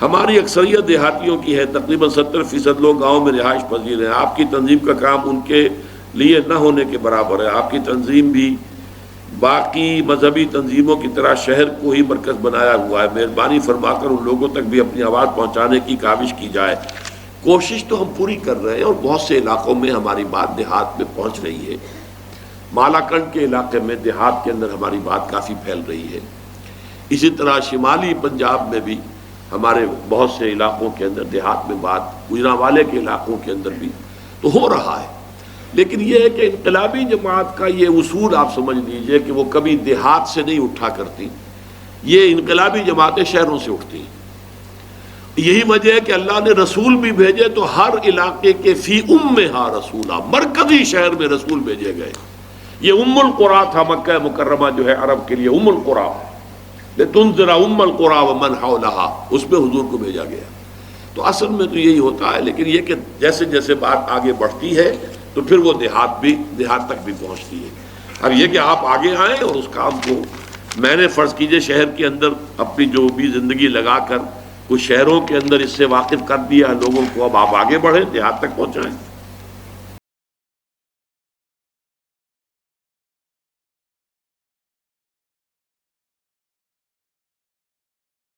ہماری اکثریت دیہاتیوں کی ہے، تقریباً 70% لوگ گاؤں میں رہائش پذیر ہیں۔ آپ کی تنظیم کا کام ان کے لیے نہ ہونے کے برابر ہے۔ آپ کی تنظیم بھی باقی مذہبی تنظیموں کی طرح شہر کو ہی مرکز بنایا ہوا ہے۔ مہربانی فرما کر ان لوگوں تک بھی اپنی آواز پہنچانے کی کاوش کی جائے۔ کوشش تو ہم پوری کر رہے ہیں اور بہت سے علاقوں میں ہماری بات دیہات میں پہنچ رہی ہے۔ مالاکنڈ کے علاقے میں دیہات کے اندر ہماری بات کافی پھیل رہی ہے۔ اسی طرح شمالی پنجاب میں بھی ہمارے بہت سے علاقوں کے اندر دیہات میں بات، گجرانوالے کے علاقوں کے اندر بھی تو ہو رہا ہے۔ لیکن یہ ہے کہ انقلابی جماعت کا یہ اصول آپ سمجھ لیجئے کہ وہ کبھی دیہات سے نہیں اٹھا کرتی، یہ انقلابی جماعتیں شہروں سے اٹھتی ہیں۔ یہی وجہ ہے کہ اللہ نے رسول بھی بھیجے تو ہر علاقے کے فی امہا رسولا، مرکزی شہر میں رسول بھیجے گئے۔ یہ ام القریٰ تھا، مکہ مکرمہ جو ہے عرب کے لیے ام القریٰ، لتنذر ام القریٰ ومن حولہا، اس میں حضور کو بھیجا گیا۔ تو اصل میں تو یہی ہوتا ہے، لیکن یہ کہ جیسے جیسے بات آگے بڑھتی ہے تو پھر وہ دیہات تک بھی پہنچتی ہے۔ اب یہ کہ آپ آگے آئیں اور اس کام کو، میں نے فرض کیجئے شہر کے اندر اپنی جو بھی زندگی لگا کر کچھ شہروں کے اندر اس سے واقف کر دیا لوگوں کو، اب آپ آگے بڑھیں، دیہات تک پہنچائیں۔